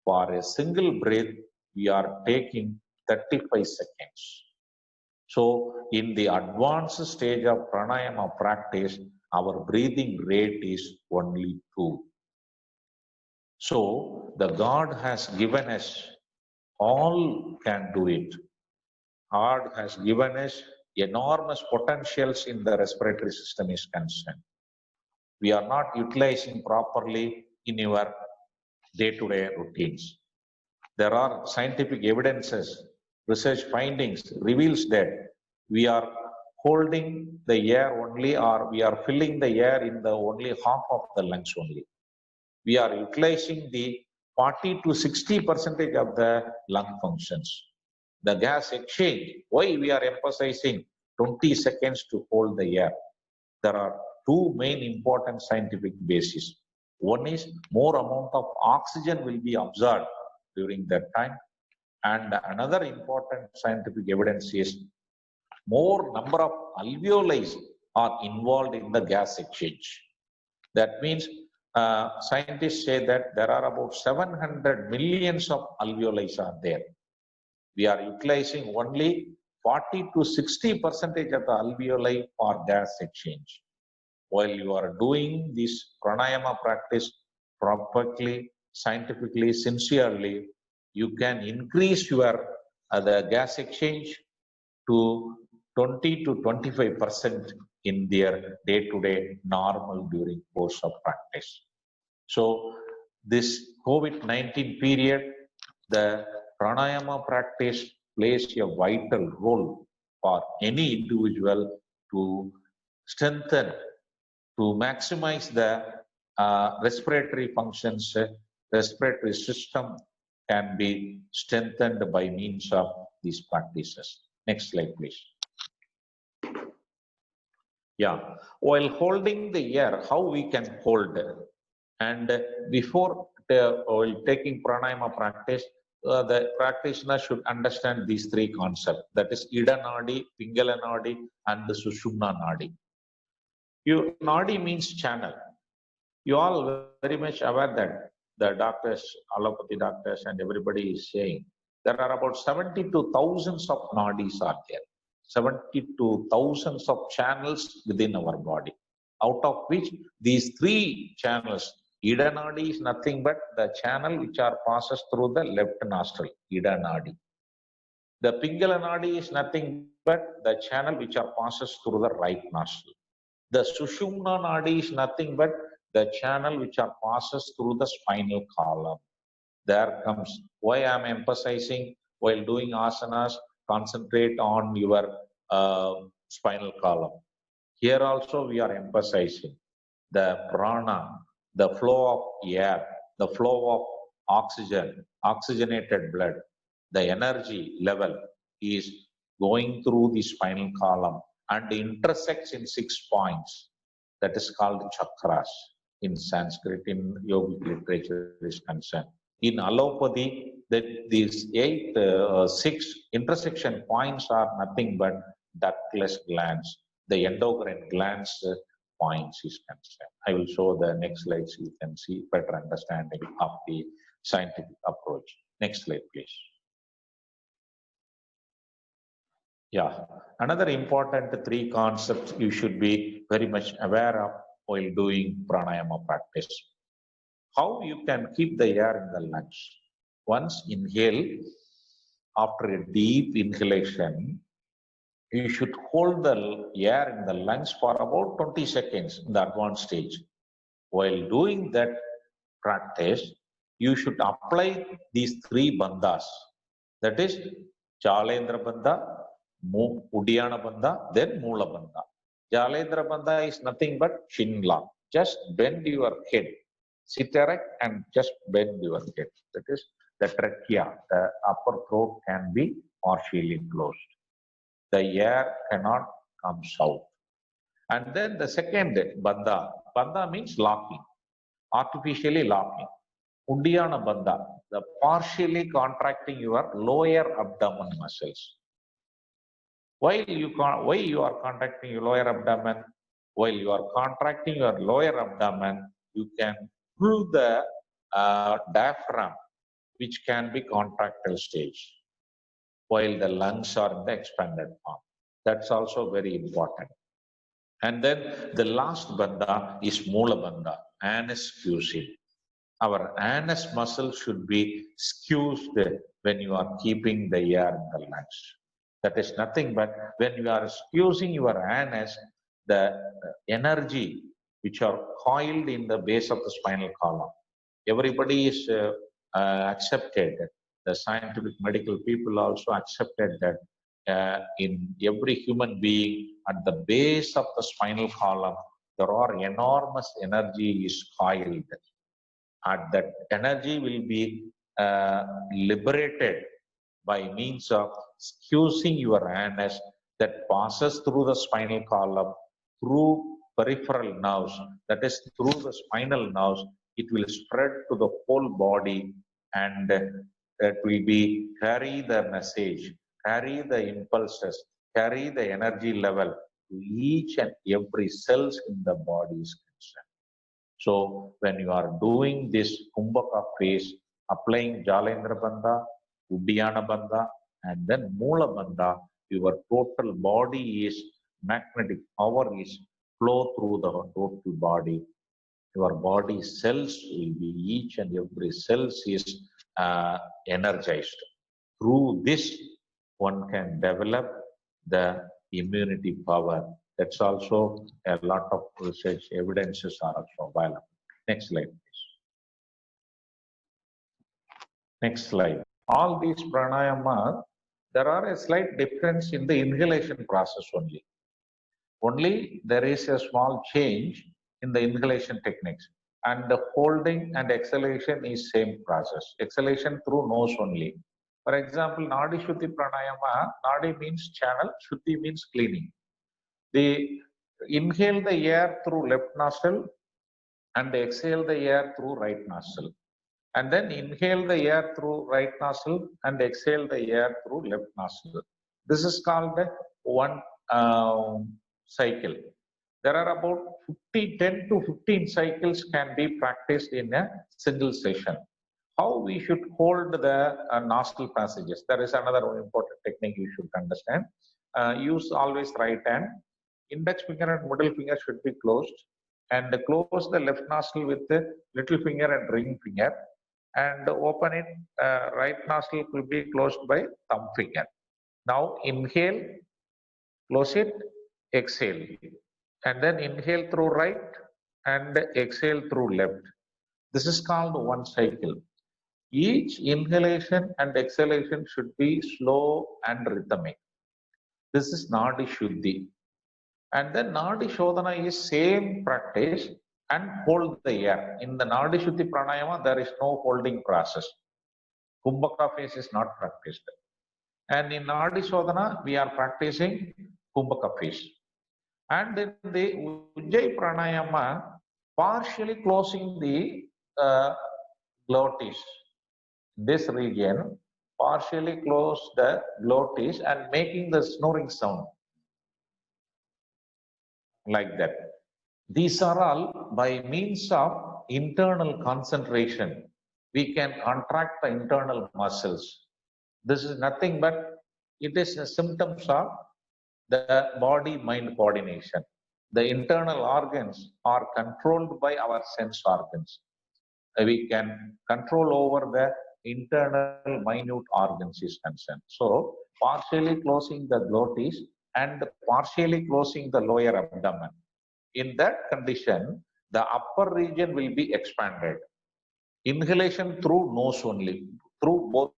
Speaker 1: For a single breath, we are taking 35 seconds. So in the advanced stage of pranayama practice, our breathing rate is only 2. So the God has given us, all can do it. God has given us enormous potentials in the respiratory system is concerned. We are not utilizing properly in your day-to-day routines. There are scientific evidences, research findings reveals that we are holding the air only, or we are filling the air in the only half of the lungs only. We are utilizing the 40 to 60% of the lung functions. The gas exchange, why we are emphasizing 20 seconds to hold the air? There are two main important scientific bases. One is more amount of oxygen will be absorbed during that time. And another important scientific evidence is more number of alveoli are involved in the gas exchange. That means scientists say that there are about 700 millions of alveoli are there. We are utilizing only 40 to 60% of the alveoli for gas exchange. While you are doing this pranayama practice properly, scientifically, sincerely, you can increase your the gas exchange to 20 to 25% in their day-to-day normal during course of practice. So this COVID-19 period, the pranayama practice plays a vital role for any individual to strengthen, to maximize the respiratory functions. Respiratory system can be strengthened by means of these practices. Next slide, please. Yeah, while holding the air, how we can hold? And before while taking pranayama practice, the practitioner should understand these three concepts. That is Ida Nadi, Pingala Nadi, and the Sushumna Nadi. Nadi means channel. You all very much aware that the doctors, allopathy doctors, and everybody is saying there are about 72 thousands of nadis are there. 72 thousands of channels within our body. Out of which these three channels, Ida Nadi is nothing but the channel which are passes through the left nostril, Ida Nadi. The Pingala Nadi is nothing but the channel which are passes through the right nostril. The Sushumna Nadi is nothing but the channel which are passes through the spinal column. There comes why I am emphasizing while doing asanas, concentrate on your spinal column. Here also we are emphasizing the prana, the flow of air, the flow of oxygen, oxygenated blood, the energy level is going through the spinal column and intersects in 6 points. That is called chakras in Sanskrit, in yogic literature is concerned. In allopathy, that these 6 intersection points are nothing but ductless glands. The endocrine glands points is concerned. I will show the next slides. You can see better understanding of the scientific approach. Next slide, please. Yeah, another important 3 concepts you should be very much aware of while doing pranayama practice. How you can keep the air in the lungs. Once inhale, after a deep inhalation, you should hold the air in the lungs for about 20 seconds in the advanced stage. While doing that practice, you should apply these three bandhas. That is Jalendra Bandha, Uddiyana Bandha, then Mula Bandha. Jalendra Bandha is nothing but chin lock. Just bend your head. Sit erect and just bend your head. That is the trachea, the upper throat can be partially closed. The air cannot come out. And then the second bandha, bandha means locking, artificially locking. Uddiyana bandha, the partially contracting your lower abdomen muscles. Why you are contracting your lower abdomen? While you are contracting your lower abdomen, you can pull the diaphragm, which can be contractile stage, while the lungs are in the expanded form. That's also very important. And then the last bandha is Mula bandha, anus squeezing. Our anus muscle should be squeezed when you are keeping the air in the lungs. That is nothing but when you are squeezing your anus, the energy which are coiled in the base of the spinal column. Everybody is accepted. The scientific medical people also accepted that in every human being, at the base of the spinal column, there are enormous energy is coiled. And that energy will be liberated by means of squeezing your anus that passes through the spinal column, through peripheral nerves, that is through the spinal nerves. It will spread to the whole body, and it will be carry the message, carry the impulses, carry the energy level to each and every cells in the body is concerned. So when you are doing this Kumbhaka phase, applying Jalendra Bandha, Uddiyana Bandha, and then Mula Bandha, your total body is magnetic power is flow through the total body. Your body cells will be each and every cells is energized. Through this, one can develop the immunity power. That's also a lot of research evidences are also available. Next slide, please. Next slide. All these pranayama, there are a slight difference in the inhalation process only. Only there is a small change in the inhalation techniques. And the holding and exhalation is same process. Exhalation through nose only. For example, Nadi Shuddhi Pranayama, Nadi means channel, Shuddhi means cleaning. They inhale the air through left nostril and exhale the air through right nostril. And then inhale the air through right nostril and exhale the air through left nostril. This is called one cycle. There are about 10 to 15 cycles can be practiced in a single session. How we should hold the nostril passages. There is another important technique you should understand. Use always right hand. Index finger and middle finger should be closed, and close the left nostril with the little finger and ring finger, and open it. Right nostril will be closed by thumb finger. Now inhale, close it, exhale, and then inhale through right and exhale through left. This is called one cycle. Each inhalation and exhalation should be slow and rhythmic. This is Nadi Shuddhi. And then Nadi Shodhana is same practice and hold the air. In the Nadi Shuddhi Pranayama, there is no holding process. Kumbhaka phase is not practiced. And in Nadi Shodhana, we are practicing Kumbhaka phase. And in the Ujjayi Pranayama, partially closing the glottis. This region, partially close the glottis and making the snoring sound. Like that. These are all by means of internal concentration. We can contract the internal muscles. This is nothing but it is a symptoms of the body-mind coordination. The internal organs are controlled by our sense organs. We can control over the internal minute organs is concerned. So partially closing the glottis and partially closing the lower abdomen. In that condition, the upper region will be expanded. Inhalation through nose only, through both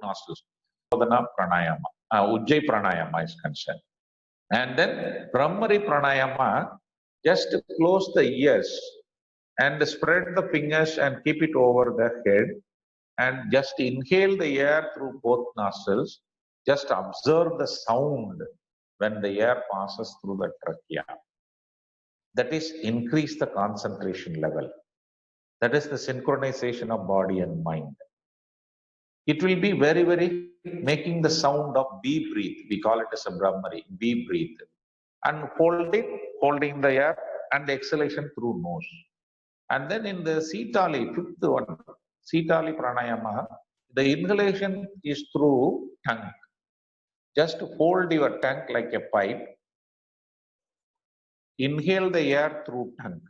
Speaker 1: nostrils. Udana Pranayama, Ujjayi Pranayama is concerned. And then Brahmari Pranayama, just close the ears and spread the fingers and keep it over the head and just inhale the air through both nostrils. Just observe the sound when the air passes through the trachea. That is, increase the concentration level. That is the synchronization of body and mind. It will be very, very making the sound of B breathe. We call it as a Brahmari, B breathe. And holding the air and the exhalation through nose. And then in the Sitali, fifth one, Sitali Pranayama, the inhalation is through tongue. Just hold your tongue like a pipe. Inhale the air through tongue.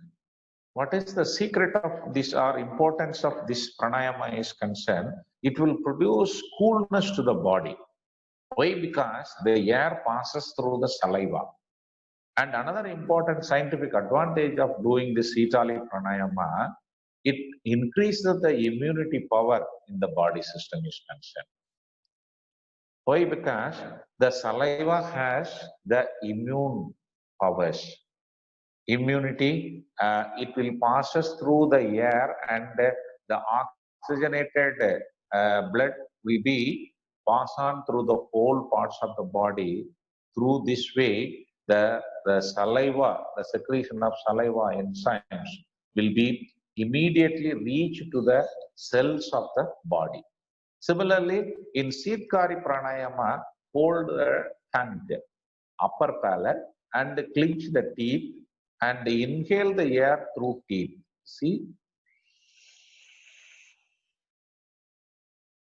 Speaker 1: What is the secret of this or importance of this pranayama is concerned? It will produce coolness to the body. Why? Because the air passes through the saliva. And another important scientific advantage of doing this Sitali pranayama, it increases the immunity power in the body system is concerned. Why? Because the saliva has the immune powers. Immunity, it will pass us through the air and the oxygenated blood will be passed on through the whole parts of the body. Through this way, the saliva, the secretion of saliva enzymes will be immediately reach to the cells of the body. Similarly, in Sitkari Pranayama, hold the tongue, upper palate, and clench the teeth and inhale the air through teeth. See?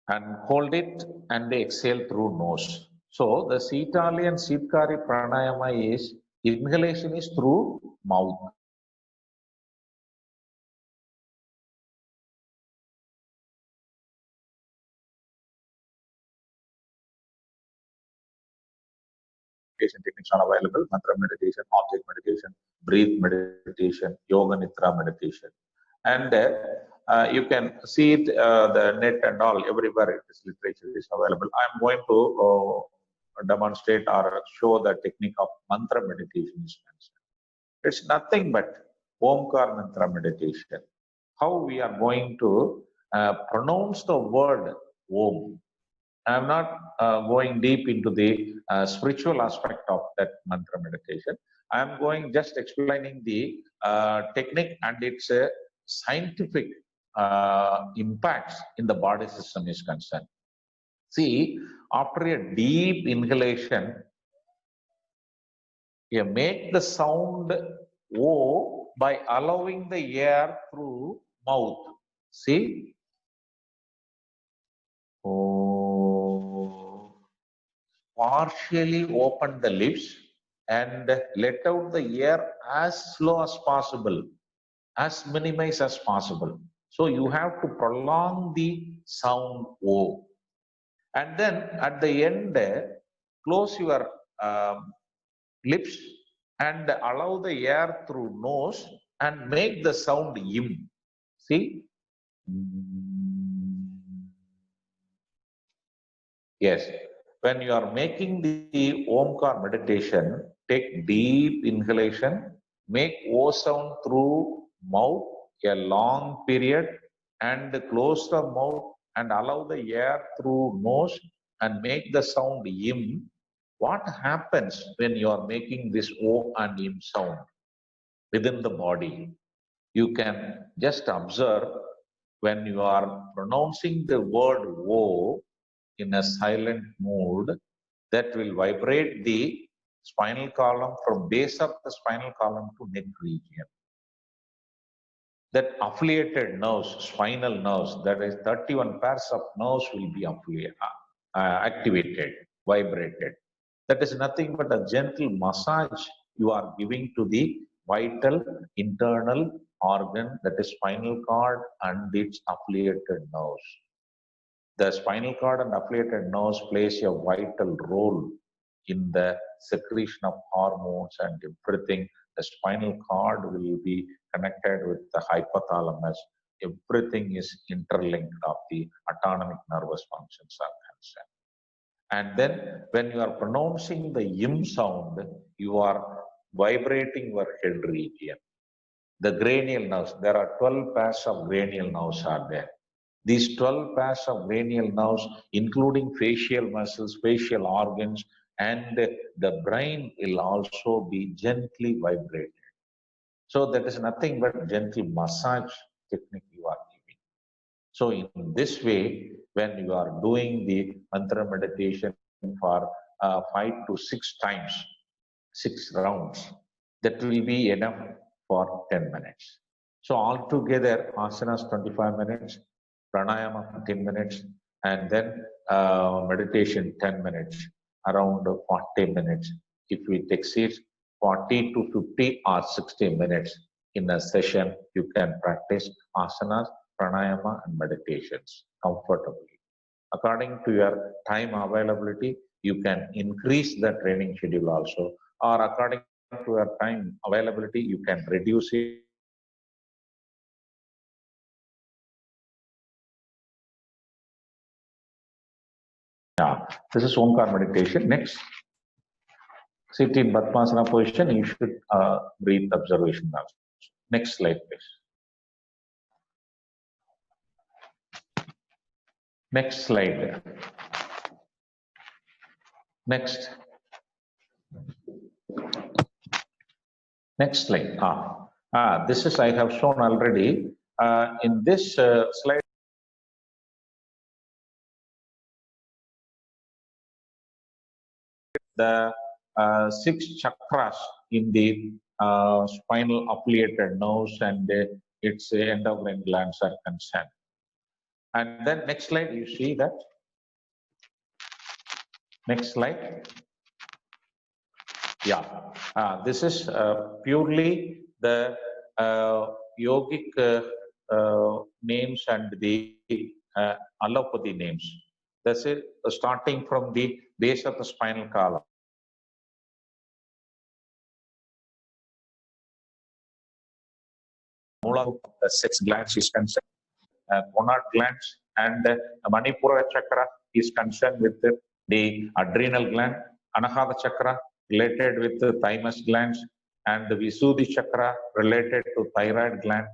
Speaker 1: And hold it and exhale through nose. So the Sitali and Sitkari Pranayama is, inhalation is through mouth. Meditation techniques are available: mantra meditation, object meditation, breath meditation, yoga nidra meditation. And you can see it, the net and all, everywhere this literature is available. I'm going to demonstrate or show the technique of mantra meditation is concerned. It's nothing but Omkar mantra meditation. How we are going to pronounce the word Om. I'm not going deep into the spiritual aspect of that mantra meditation. I'm going just explaining the technique and its scientific impacts in the body system is concerned. See, after a deep inhalation, you make the sound O by allowing the air through mouth. See? O. Partially open the lips and let out the air as slow as possible, as minimized as possible. So you have to prolong the sound O. And then at the end, close your lips and allow the air through nose and make the sound Im. See? Yes. When you are making the Omkar meditation, take deep inhalation, make O sound through mouth a long period and close the mouth and allow the air through nose and make the sound Im. What happens when you are making this O and Im sound within the body? You can just observe when you are pronouncing the word O in a silent mode, that will vibrate the spinal column from base of the spinal column to neck region. that affiliated nerves, spinal nerves, that is 31 pairs of nerves will be activated, vibrated. That is nothing but a gentle massage you are giving to the vital internal organ, that is spinal cord and its affiliated nerves. The spinal cord and affiliated nerves plays a vital role in the secretion of hormones and everything. The spinal cord will be connected with the hypothalamus. Everything is interlinked of the autonomic nervous functions are concerned. And then when you are pronouncing the im sound, you are vibrating your head region. The cranial nerves, there are 12 pairs of cranial nerves are there. These 12 pairs of cranial nerves, including facial muscles, facial organs, and the brain will also be gently vibrated. So that is nothing but gentle massage technique you are giving. So in this way, when you are doing the mantra meditation for 5 to 6 times, 6 rounds, that will be enough for 10 minutes. So altogether, asanas 25 minutes, pranayama 15 minutes, and then meditation 10 minutes, around 40 minutes. If we take seats, 40 to 50 or 60 minutes in a session, you can practice asanas, pranayama, and meditations comfortably. According to your time availability, you can increase the training schedule also, or according to your time availability, you can reduce it. Yeah, this is Omkar meditation. Next, sit in Padmasana position. You should breathe observation also. Next slide, please. Next slide. Next. Next slide. This is I have shown already. In this slide, the 6 chakras in the spinal affiliated nerves and its endocrine glands are concerned. And then next slide, you see that. Next slide. Yeah, this is purely the yogic names and the allopathy names. That's it, starting from the base of the spinal column. Moola, the 6 glands is concerned, gonad glands, and Manipura chakra is concerned with the adrenal gland, Anahata chakra related with the thymus glands, and the Visuddhi chakra related to thyroid gland,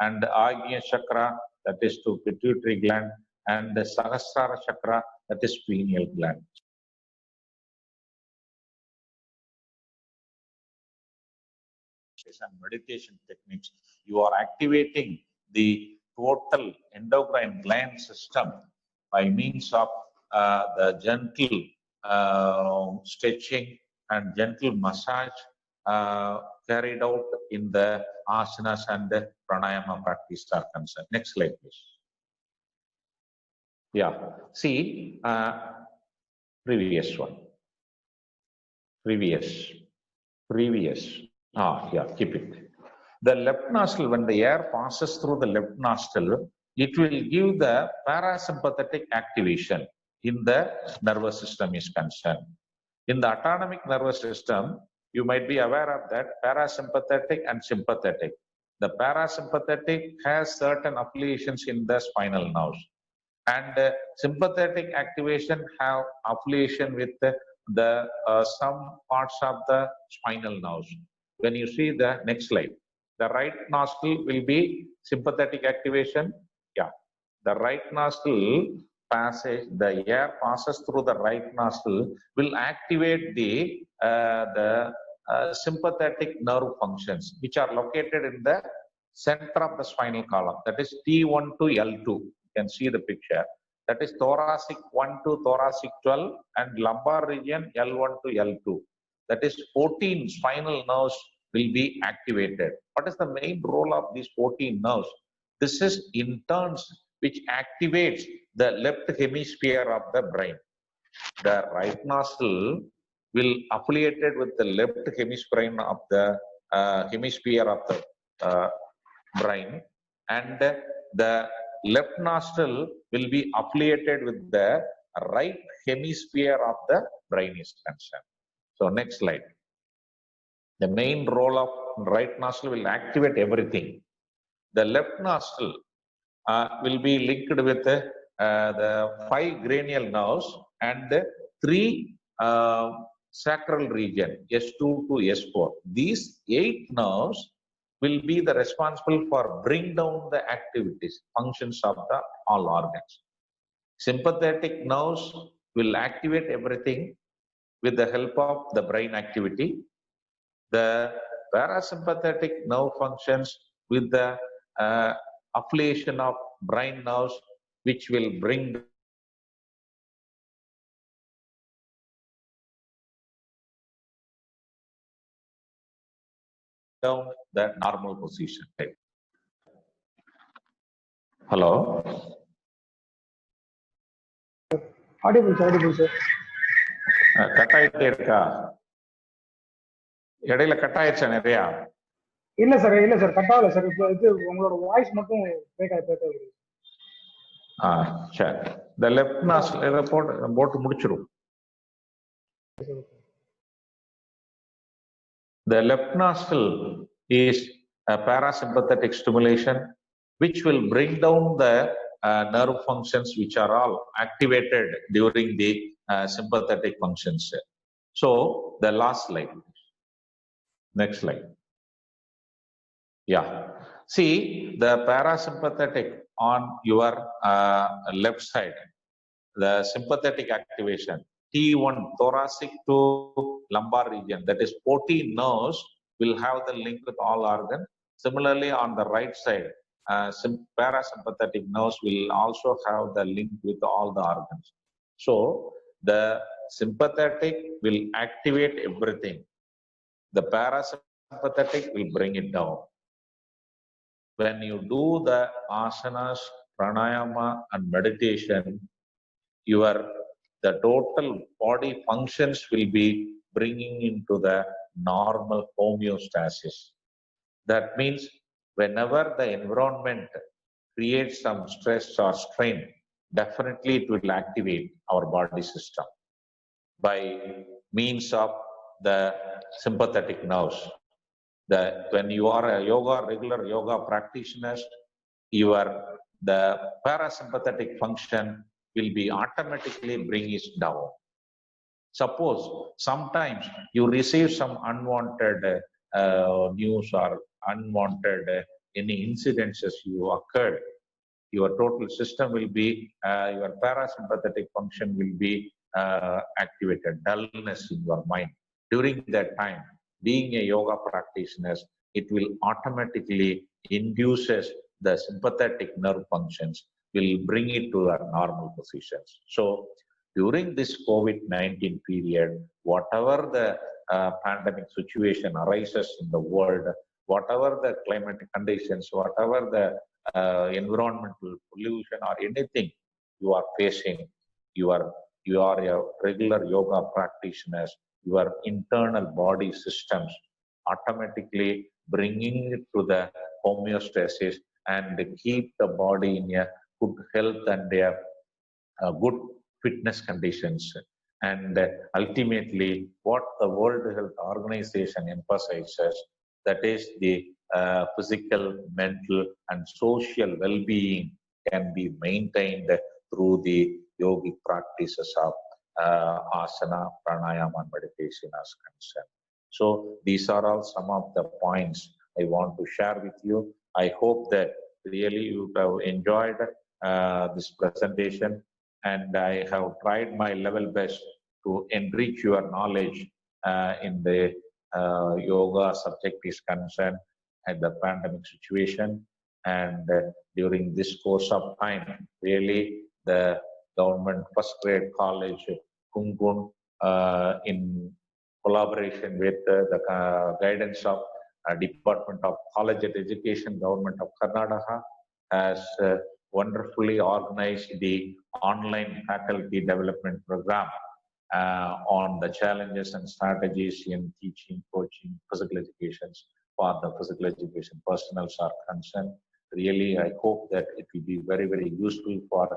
Speaker 1: and the Agnya chakra that is to pituitary gland, and the Sahasrara chakra that is pineal gland. And meditation techniques, you are activating the total endocrine gland system by means of the gentle stretching and gentle massage carried out in the asanas and the pranayama practice are concerned. Next slide, please. Yeah, see, previous one. Previous. Yeah, keep it. The left nostril, when the air passes through the left nostril, it will give the parasympathetic activation in the nervous system is concerned. In the autonomic nervous system, you might be aware of that parasympathetic and sympathetic. The parasympathetic has certain affiliations in the spinal nerves, and sympathetic activation have affiliation with the some parts of the spinal nerves. When you see the next slide, the right nostril will be sympathetic activation. Yeah, the right nostril passage, the air passes through the right nostril will activate the sympathetic nerve functions, which are located in the center of the spinal column. That is T1 to L2. You can see the picture. That is thoracic 1 to thoracic 12 and lumbar region L1 to L2. That is 14 spinal nerves will be activated. What is the main role of these 14 nerves? This is in turns which activates the left hemisphere of the brain. The right nostril will affiliated with the left hemisphere of the uh, brain, and the left nostril will be affiliated with the right hemisphere of the brain is concerned. So next slide. The main role of right nostril will activate everything. The left nostril will be linked with the 5 cranial nerves and the 3 sacral region, S2 to S4. These 8 nerves will be the responsible for bring down the activities, functions of the all organs. Sympathetic nerves will activate everything with the help of the brain activity. The parasympathetic nerve functions with the uh, affiliation of brain nerves, which will bring down the normal position. Hello?
Speaker 2: Audible, sir. Audible, sir.
Speaker 1: Cut ஆயிட்டே இருக்கா? இடையில cut ஆயிடுச்சா நிறையா?
Speaker 2: இல்ல sir cut ஆகல sir. இப்போ இது உங்களோட வாய்ஸ் மட்டும் பிரேக் ஆகுது.
Speaker 1: சரி. இந்த லெஃப்ட் நாஸ்ட்ரில் இதை போட்டு முடிச்சிடும். The left nostril is a parasympathetic stimulation which will bring down the nerve functions which are all activated during the sympathetic functions. So the last slide. Next slide. Yeah. See the parasympathetic on your left side, the sympathetic activation, T1 thoracic to lumbar region, that is 14 nerves will have the link with all organs. Similarly, on the right side, parasympathetic nerves will also have the link with all the organs. So the sympathetic will activate everything. The parasympathetic will bring it down. When you do the asanas, pranayama and meditation, the total body functions will be bringing into the normal homeostasis. That means whenever the environment creates some stress or strain, definitely it will activate our body system by means of the sympathetic nerves. When you are a regular yoga practitioner, the parasympathetic function will be automatically bring it down. Suppose sometimes you receive some unwanted news or unwanted any incidences you occurred, your total system will be, your parasympathetic function will be activated, dullness in your mind. During that time, being a yoga practitioner, it will automatically induces the sympathetic nerve functions, will bring it to our normal positions. So during this COVID-19 period, whatever the pandemic situation arises in the world, whatever the climatic conditions, whatever the environmental pollution or anything you are facing, you are a regular yoga practitioner, your internal body systems automatically bringing it to the homeostasis and keep the body in a good health and a good fitness conditions. And ultimately, what the World Health Organization emphasizes, that is the physical, mental, and social well-being can be maintained through the yogic practices of asana, pranayama, and meditation as concerned. So these are all some of the points I want to share with you. I hope that really you have enjoyed this presentation, and I have tried my level best to enrich your knowledge in the yoga subject is concerned at the pandemic situation. And during this course of time, really the government first grade college, Kungun, in collaboration with the guidance of Department of College and Education, Government of Karnataka, has wonderfully organized the online faculty development program on the challenges and strategies in teaching, coaching, physical education for the physical education personnel are concerned. Really, I hope that it will be very, very useful for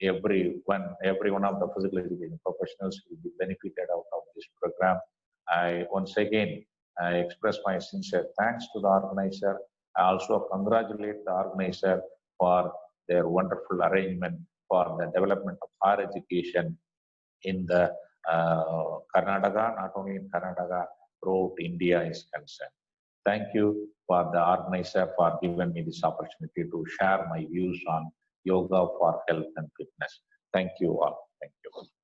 Speaker 1: every one of the physical education professionals will be benefited out of this program. Once again, I express my sincere thanks to the organizer. I also congratulate the organizer for their wonderful arrangement for the development of higher education in the Karnataka, not only in Karnataka, throughout India is concerned. Thank you for the organizer for giving me this opportunity to share my views on yoga for health and fitness. Thank you all. Thank you.